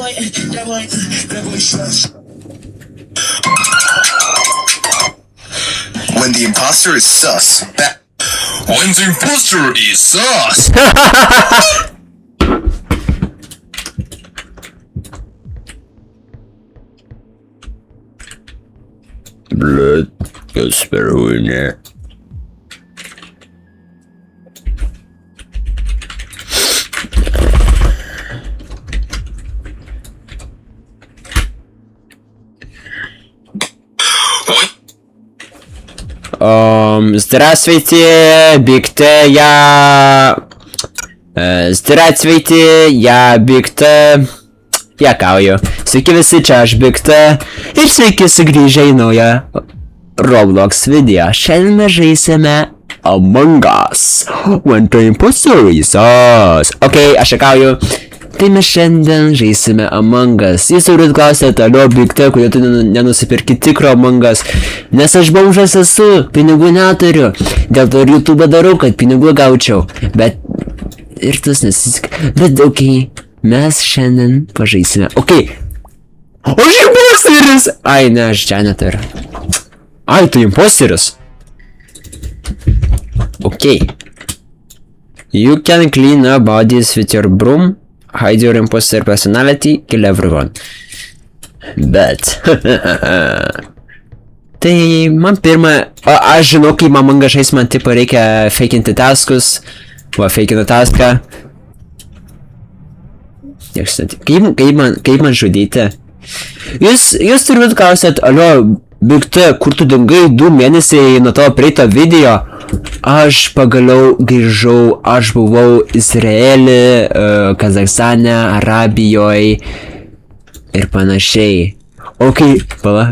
When the imposter is sus. When the imposter is sus. Блядь, Каспер хуйня. Здравствуйте, Биг Т, Здравствуйте, я Биг Т. Juokauju. Sveiki visi, čia aš Big T. Ir sveiki sugrįžę į naują Roblox video. Šiandien mes žaisime Among Us. When the imposter is us. Ok, aš juokauju. Tai mes šiandien žaisime Among Us. Jūs turit klausėt, alio Big T, kodėl tu nenusipirki tikro Among Us. Nes aš bomžas esu, pinigų neturiu. Dėl to ir YouTube darau, kad pinigų gaučiau. Bet ir tas nesisik. Bet ok. Mes šiandien pažaisime. Ok. Aš imposteris! Ai, ne, aš čia neturiu. Ai, tu imposteris. Ok. You can clean up bodies with your broom. Hide your imposter personality. Kill everyone. Bet. Tai man pirma... Aš žinau, kai man žais, man tipo reikia fakinti taskus. Va, fakinu taską. Kaip man žudyti? Jūs turbūt klausėt, alio, Big T, kur tu dingai 2 mėnesiai nuo tavo prieito video? Aš pagaliau grįžau, aš buvau Izraely, Kazakstane, Arabijoje ir panašiai. Ok, pala.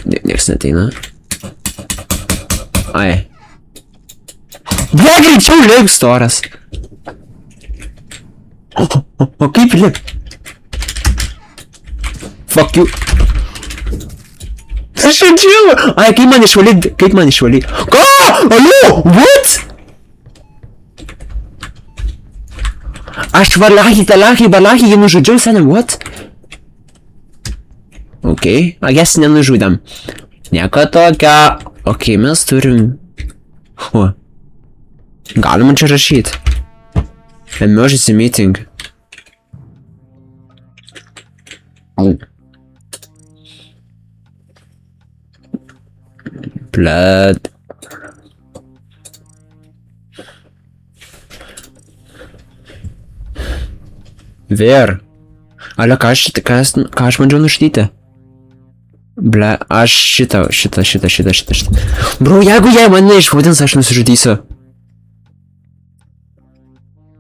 Niekas neteina. Ai. Buvo greičiau liek storas. O kaip lip? Fuck you. Aš žodžiu. Ai, kaip man išvalyt? Ką? Alio? What? Aš valahi, jį nužudžiau seniai, what? Ok, jas nenužudėm. Nieko tokio. Ok, mes turim... O. Galima čia rašyt. Emergency meeting. Blood. Where? Alio, ką aš bandžiau nužudyti? Ble, aš šitą. Bro, jeigu jie mane išvadins, aš nusižudysiu.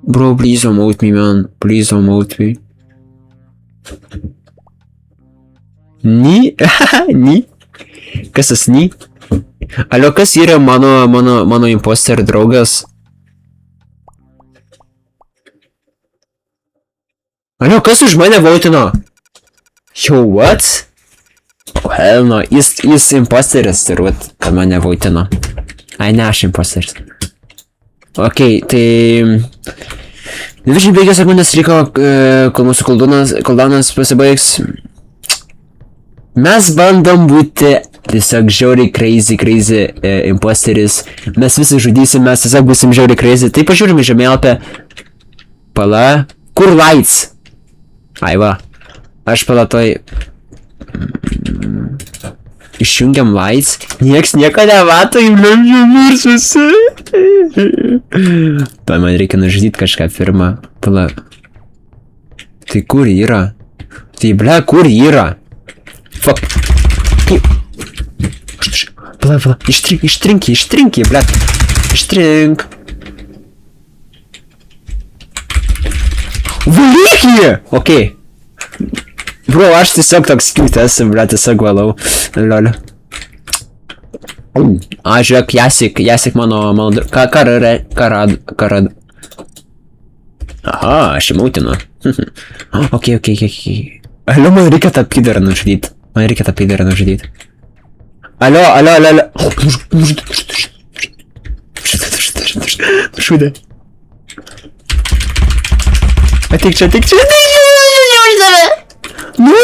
Bro, please don't mute me, man. Please don't mute me. Ni? Ni? Kas tas ni? Alio, kas yra mano imposter draugas? Alio, kas už mane voitino? Yo, what? Oh, hell no. Jis imposteris turbūt, kad mane voitino. Ai, ne, aš imposteris. Ok, tai... 25 sekundės liko, kol mūsų cooldownas pasibaigs. Mes bandom būti tiesiog žiauriai crazy imposteris. Mes visi žudysim, mes tiesiog būsim žiauriai crazy. Tai pažiūrime žemėlapę. Pala. Kur lights? Ai va. Aš palatoj... Išjungiam lights. Nieks nieko nemato, įmlėmžiamurs visi. Tai man reikia nužudyti kažką pirmą. Pala. Tai kur yra? Tai ble, kur yra? Fuck. Pala. Ištrinki, ble. Ištrink. Valyk jį! Okei. Bro, aš tiesiog toks cute esu, ble, tiesiog valau. Lol. A, žiūrėk, Jasik mano ką rad. Aha, aš įmautinu. Ok. Alio, man reikia tą pidarą nužudyt. Alio. Nužudė. Ateik čia. tave! Nu!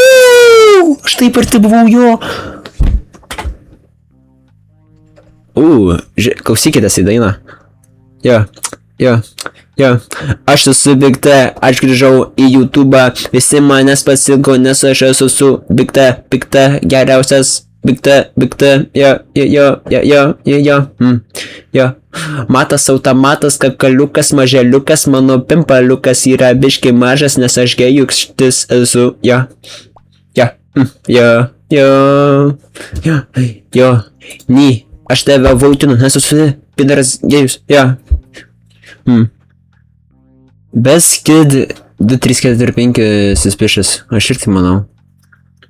Aš taip arti buvau jo. Klausykitės į dainą. Jo. Aš esu Big T, aš grįžau į YouTube, visi manęs pasiliko, nes aš esu su Big T, geriausias. Big T, jo. Matas automatas, kakaliukas, maželiukas, mano pimpaliukas yra biški mažas, nes aš gėjukštis esu, jo. Ni, aš tave vautinu, nes esu pidaras gėjus, jo. Best kid 2, 3, 4, 5 suspicious, aš ir tai manau.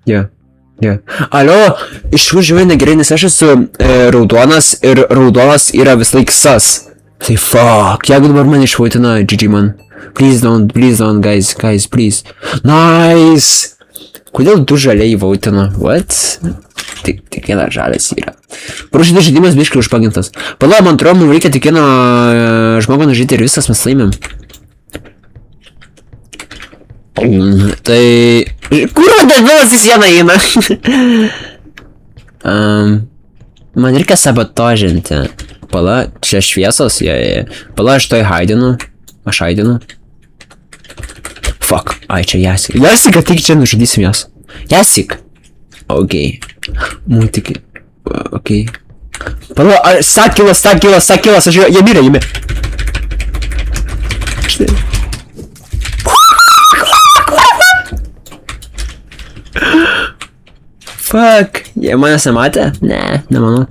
Jo. Alio, iš tikrųjų žiūrėjau negerai, nes aš esu raudonas ir raudonas yra vis laik sas. Tai fuck, jeigu dabar man išvaitina, GG man. Please don't, guys, please. Nice! Kodėl du žaliai vautina? What? Tik vienas žalias yra. Prašytas žaidimas biškai užpagintas. Pala, man atrodo, mums reikia tik vieną žmogų nužyti ir visas mes laimėm. Tai... Kur debilas į sieną eina? Man reikia sabotažinti. Pala, čia šviesos, Pala, aš toj haidinu. Aš haidinu. Fuck, ai čia Jasik. Jasik, ateik čia nužudysim jas. Jasik. Ok. Multiki. Ok. Pala, sakilas, aš jie mirė. Štai. Fuck, jie manęs nematė? Ne, nemanau.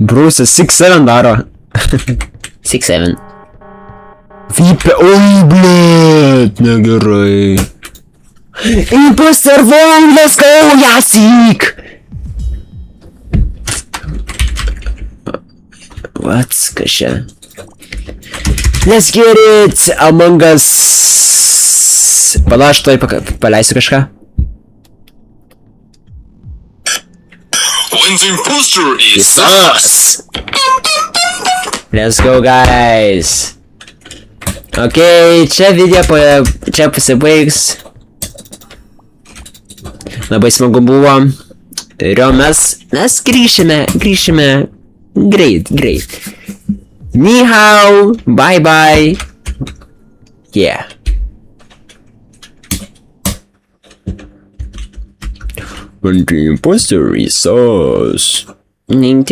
Bruce'as 6-7 daro. 6-7. Vypė, oi, blėt, negerai. Imposter Von, let's go, Jasik! What, kas čia? Let's get it, Among Us. Pala, aš toj paleisiu kažką. When the imposter is us! Let's go, guys! Ok, čia video čia pasibaigs. Labai smagu buvo. Ir jau mes grįšime. Greit. Ni hao, bye. Yeah. When the imposter is us. Ding.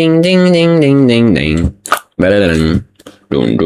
Dun.